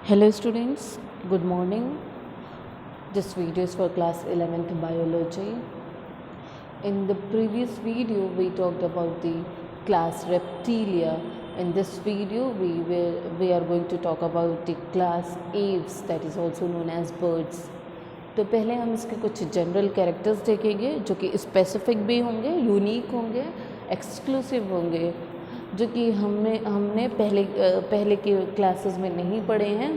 Hello students, good morning. This video is for class 11th biology. In the previous video we talked about the class reptilia. In this video we are going to talk about the class aves, that is also known as birds. तो पहले हम इसके कुछ general characters देखेंगे जो कि specific भी होंगे, यूनिक होंगे, एक्सक्लूसिव होंगे, जो कि हमने पहले के क्लासेस में नहीं पढ़े हैं,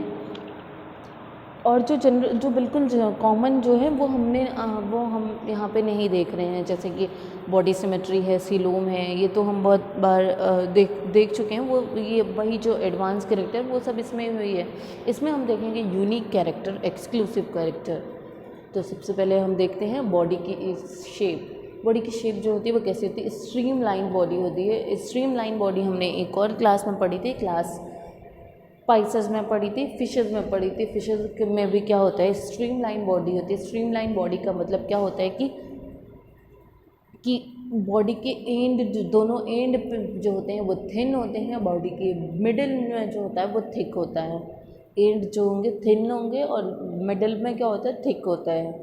और जो बिल्कुल कॉमन जो है वो हम यहाँ पे नहीं देख रहे हैं, जैसे कि बॉडी सिमेट्री है, सीलोम है, ये तो हम बहुत बार देख चुके हैं। वो ये वही जो एडवांस कैरेक्टर वो सब इसमें हुई है। इसमें हम देखेंगे यूनिक कैरेक्टर, एक्सक्लूसिव कैरेक्टर। तो सबसे पहले हम देखते हैं बॉडी की शेप। बॉडी की शेप जो होती है वो कैसी होती है? स्ट्रीम लाइन बॉडी होती है। स्ट्रीम लाइन बॉडी हमने एक और क्लास में पढ़ी थी, क्लास स्पाइसेस में पढ़ी थी, फिशेस में पढ़ी थी। फिशेस में भी क्या होता है? स्ट्रीम लाइन बॉडी होती है। स्ट्रीम लाइन बॉडी का मतलब क्या होता है कि बॉडी के एंड, दोनों एंड जो होते हैं वो थिन होते हैं, बॉडी के मिडिल में जो होता है वो थिक होता है। एंड जो होंगे थिन होंगे और मिडिल में क्या होता है? थिक होता है,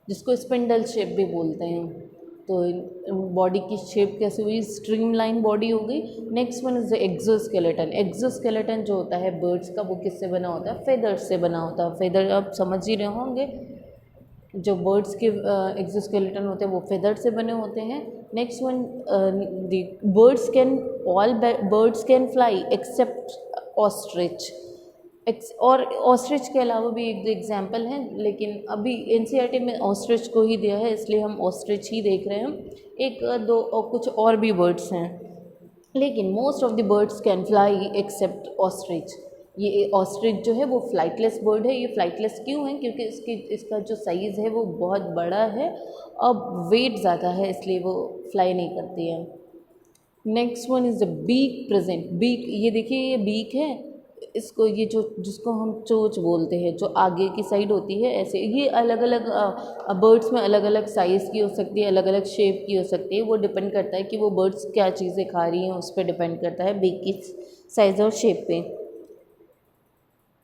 जिसको स्पिंडल शेप भी बोलते हैं। तो बॉडी की शेप कैसी हुई? स्ट्रीमलाइन बॉडी हो गई। Next one is the exoskeleton. Exoskeleton जो होता है बर्ड्स का, वो किससे बना होता है? फेदर्स से बना होता है। फेदर आप समझ ही रहे होंगे, जो बर्ड्स के एक्सोस्केलेटन होते हैं वो फेदर से बने होते हैं। Next one, the birds can fly except ostrich. और ऑस्ट्रिच के अलावा भी एक दो एग्जाम्पल हैं, लेकिन अभी एनसीईआरटी में ऑस्ट्रिच को ही दिया है, इसलिए हम ऑस्ट्रिच ही देख रहे हैं। एक दो और कुछ और भी बर्ड्स हैं, लेकिन most of the birds can fly except ostrich. ये ऑस्ट्रिच जो है वो फ्लाइटलेस बर्ड है। ये फ्लाइटलेस क्यों है? क्योंकि इसका जो साइज़ है वो बहुत बड़ा है और वेट ज़्यादा है, इसलिए वो फ्लाई नहीं करती है। Next one is the beak present. Beak, ये देखिए ये बीक है, इसको ये जिसको हम चोंच बोलते हैं, जो आगे की साइड होती है, ऐसे ये अलग अलग बर्ड्स में अलग अलग साइज़ की हो सकती है, अलग अलग शेप की हो सकती है। वो डिपेंड करता है कि वो बर्ड्स क्या चीज़ें खा रही हैं, उस पर डिपेंड करता है बीक की साइज़ और शेप पे।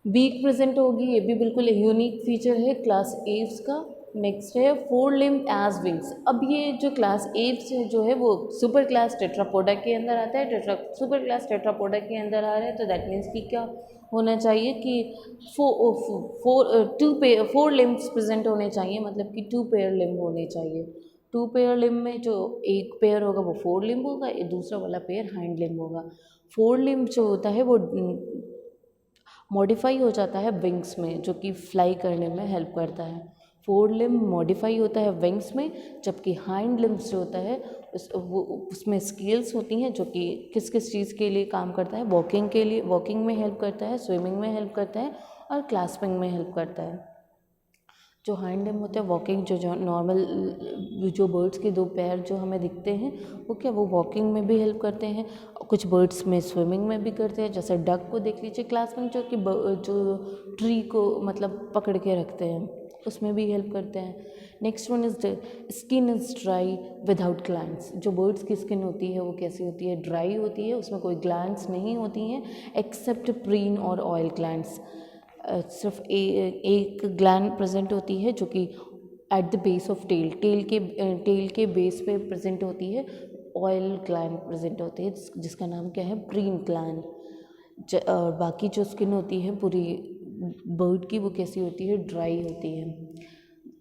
बीक प्रेजेंट होगी, ये भी बिल्कुल यूनिक फीचर है क्लास एव्स का। नेक्स्ट है फोर लिम्ब एज विंग्स। अब ये जो क्लास एव्स जो है वो सुपर क्लास टेट्रापोडा के अंदर आता है। सुपर क्लास टेट्रापोडा के अंदर आ रहा है, तो दैट मीन्स कि क्या होना चाहिए कि फोर लिम्ब्स प्रेजेंट होने चाहिए, मतलब कि 2 पेयर लिम्ब होने चाहिए। 2 पेयर लिम्ब में जो एक पेयर होगा वो 4 लिम्ब होगा, दूसरा वाला पेयर हाइंड लिम्ब होगा। 4 लिम्ब जो होता है वो मॉडिफाई हो जाता है विंग्स में, जो कि फ्लाई करने में हेल्प करता है। 4 लिम्ब मॉडिफाई होता है विंग्स में, जबकि हाइंड लिम्ब्स जो होता है उसमें स्केल्स होती हैं, जो कि किस किस चीज़ के लिए काम करता है? वॉकिंग के लिए, वॉकिंग में हेल्प करता है, स्विमिंग में हेल्प करता है और क्लास्पिंग में हेल्प करता है। जो हाइंड लिम्ब होते हैं वॉकिंग, जो नॉर्मल जो बर्ड्स के 2 पैर जो हमें दिखते हैं वो वॉकिंग में भी हेल्प करते हैं, कुछ बर्ड्स में स्विमिंग में भी करते हैं। जैसे डक को देख लीजिए क्लास में, जो कि जो ट्री को मतलब पकड़ के रखते हैं, उसमें भी हेल्प करते हैं। Next one is the skin is dry without glands. जो बर्ड्स की स्किन होती है वो कैसी होती है? ड्राई होती है, उसमें कोई ग्लैंड्स नहीं होती हैं एक्सेप्ट प्रीन और ऑयल ग्लैंड्स। सिर्फ एक ग्लैंड प्रेजेंट होती है, जो कि at the base of tail के बेस पे प्रेजेंट होती है। ऑयल ग्लैंड प्रेजेंट होती है, जिसका नाम क्या है? Preen gland. और बाकी जो स्किन होती है पूरी बर्ड की वो कैसी होती है? ड्राई होती है।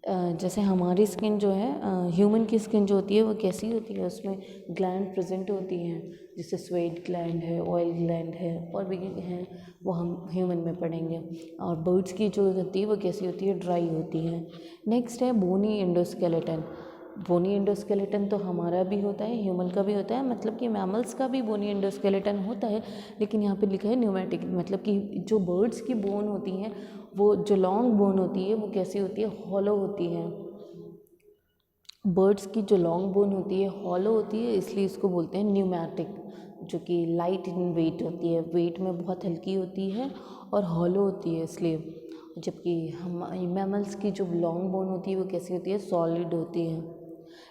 जैसे हमारी स्किन जो है, ह्यूमन की स्किन जो होती है वो कैसी होती है? उसमें ग्लैंड प्रेजेंट होती हैं, जैसे स्वेट ग्लैंड है, ऑयल ग्लैंड है, और भी हैं, वो हम ह्यूमन में पढ़ेंगे। और बर्ड्स की जो होती है वो कैसी होती है? ड्राई होती है। नेक्स्ट है बोनी एंडोस्केलेटन। बोनी एंडोस्केलेटन तो हमारा भी होता है, ह्यूमन का भी होता है, मतलब कि मैमल्स का भी बोनी एंडोस्केलेटन होता है, लेकिन यहाँ पे लिखा है न्यूमेटिक, मतलब कि जो बर्ड्स की बोन होती हैं, वो जो लॉन्ग बोन होती है वो कैसी होती है? हॉलो होती है। बर्ड्स की जो लॉन्ग बोन होती है हॉलो होती है, इसलिए इसको बोलते हैं न्यूमेटिक, जो कि लाइट इन वेट होती है, वेट में बहुत हल्की होती है और हॉलो होती है इसलिए। जबकि हम मैमल्स की जो लॉन्ग बोन होती है वो कैसी होती है? सॉलिड होती है।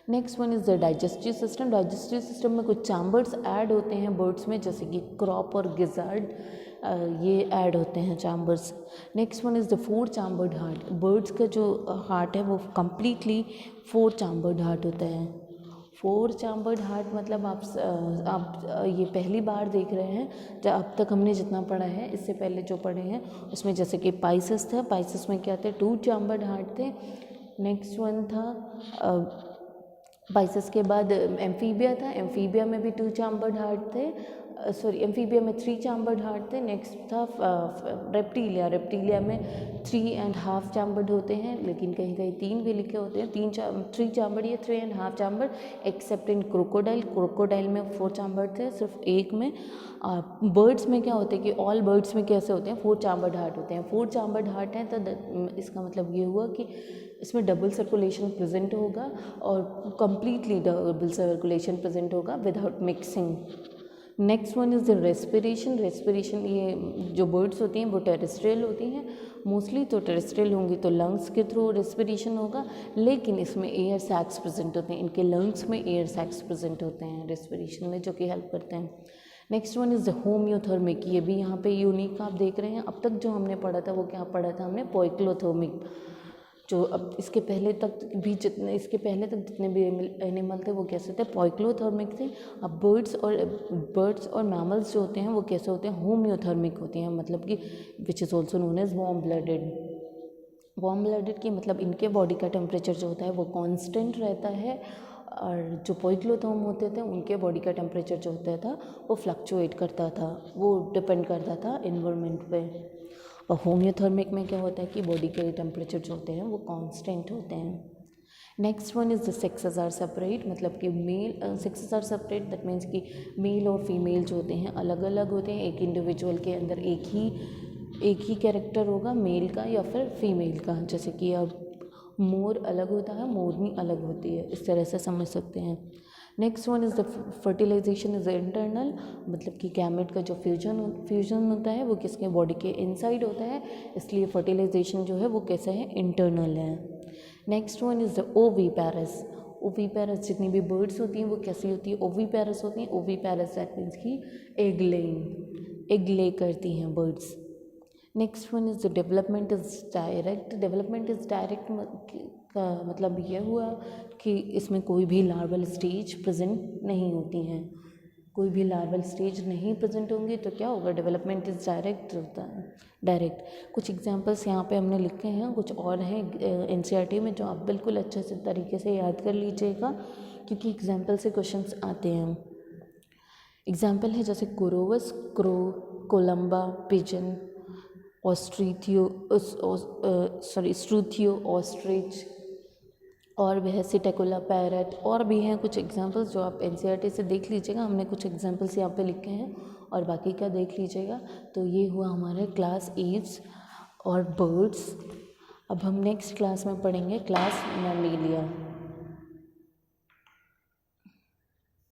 Next one is the digestive system. Digestive system में कुछ चैम्बर्स ऐड होते हैं बर्ड्स में, जैसे कि क्रॉप और गिजार्ड। ये ऐड होते हैं chambers. Next one is the 4 chambered heart. Birds का जो हार्ट है वो कम्प्लीटली 4 चैम्बर्ड हार्ट होता है। 4 चैम्बर्ड हार्ट मतलब आप ये पहली बार देख रहे हैं। जब अब तक हमने जितना पढ़ा है, इससे पहले जो पढ़े हैं उसमें जैसे कि पाइसेस था, पाइसेस में क्या थे, 2 चैम्बर्ड हार्ट थे। नेक्स्ट वन था पाइसेस के बाद एम्फीबिया था, एम्फीबिया में भी 2 चैम्बर्ड हार्ट थे। सॉरी, एम्फीबिया में 3 चैम्बर्ड हार्ट थे। नेक्स्ट था रेप्टिलिया, रेप्टिलिया में 3.5 चैम्बर्ड होते हैं, लेकिन कहीं कहीं 3 भी लिखे होते हैं। 3 चैम्बर्ड या 3.5 चैम्बर्ड, एक्सेप्ट इन क्रोकोडाइल। क्रोकोडाइल में 4 चैम्बर्ड थे, सिर्फ एक में। बर्ड्स में क्या होता है कि ऑल बर्ड्स में कैसे होते हैं, 4 चैम्बर्ड हार्ट होते हैं। 4 चैम्बर्ड हार्ट हैं तो इसका मतलब ये हुआ कि इसमें डबल सर्कुलेशन प्रेजेंट होगा और कम्प्लीटली डबल सर्कुलेशन प्रेजेंट होगा without mixing. Next one is the respiration. Respiration, ये जो बर्ड्स होती हैं वो टेरेस्ट्रियल होती हैं मोस्टली, तो टेरेस्ट्रियल होंगी तो लंग्स के थ्रू रेस्पिरेशन होगा, लेकिन इसमें एयर सैक्स प्रेजेंट होते हैं, इनके लंग्स में एयर सैक्स प्रेजेंट होते हैं रेस्पिरेशन में, जो कि हेल्प करते हैं। Next one is the homeothermic. ये भी यहाँ पे यूनिक आप देख रहे हैं। अब तक जो हमने पढ़ा था वो क्या पढ़ा था हमने, पोइक्लोथर्मिक। जो अब इसके पहले तक जितने भी एनिमल थे वो कैसे थे, पोइक्लोथर्मिक थे। अब बर्ड्स और मैमल्स जो होते हैं वो कैसे होते हैं, होम्योथर्मिक होते हैं, मतलब कि which is also known as warm blooded. Warm blooded की मतलब इनके बॉडी का टेम्परेचर जो होता है वो कांस्टेंट रहता है, और जो पोइक्लोथर्म होते थे उनके बॉडी का टेम्परेचर जो होता था वो फ्लक्चुएट करता था, वो डिपेंड करता था इन्वायरमेंट पे। और होम्योथर्मिक में क्या होता है कि बॉडी के टेम्परेचर जो होते हैं वो कांस्टेंट होते हैं। Next one is the sexes are separate, मतलब कि male sexes are separate, that means कि मेल और फीमेल जो होते हैं अलग अलग होते हैं। एक इंडिविजुअल के अंदर एक ही कैरेक्टर होगा, मेल का या फिर फीमेल का। जैसे कि अब मोर अलग होता है, मोरनी अलग होती है, इस तरह से समझ सकते हैं। Next one is the fertilization is internal, मतलब कि गैमेट का जो फ्यूजन होता है वो किसके बॉडी के इनसाइड होता है, इसलिए फर्टिलाइजेशन जो है वो कैसा है, इंटरनल है। Next one is the ओवीपैरस। ओवीपैरस जितनी भी बर्ड्स होती हैं वो कैसी होती है, ओवीपैरस होती हैं। ओवीपैरस दैट मीन्स कि एग ले करती हैं birds. Next one is the development is direct. Development is direct का मतलब ये हुआ कि इसमें कोई भी लार्वल स्टेज प्रेजेंट नहीं होती हैं, कोई भी लार्वल स्टेज नहीं प्रेजेंट होंगी तो क्या होगा, डेवलपमेंट इज़ डायरेक्ट होता है, डायरेक्ट। कुछ एग्जांपल्स यहाँ पे हमने लिखे हैं, कुछ और हैं एनसीईआरटी में, जो आप बिल्कुल अच्छे से तरीके से याद कर लीजिएगा, क्योंकि एग्जाम्पल से क्वेश्चंस आते हैं। एग्जाम्पल है जैसे Corvus, crow, Columba, pigeon, Struthio, ostrich, और भी है सिटेकुला, पैरट, और भी हैं कुछ एग्जांपल्स जो आप एनसीईआरटी से देख लीजिएगा। हमने कुछ एग्जांपल्स यहाँ पे लिखे हैं और बाकी का देख लीजिएगा। तो ये हुआ हमारे क्लास एव्स और बर्ड्स। अब हम नेक्स्ट क्लास में पढ़ेंगे क्लास मैमेलिया।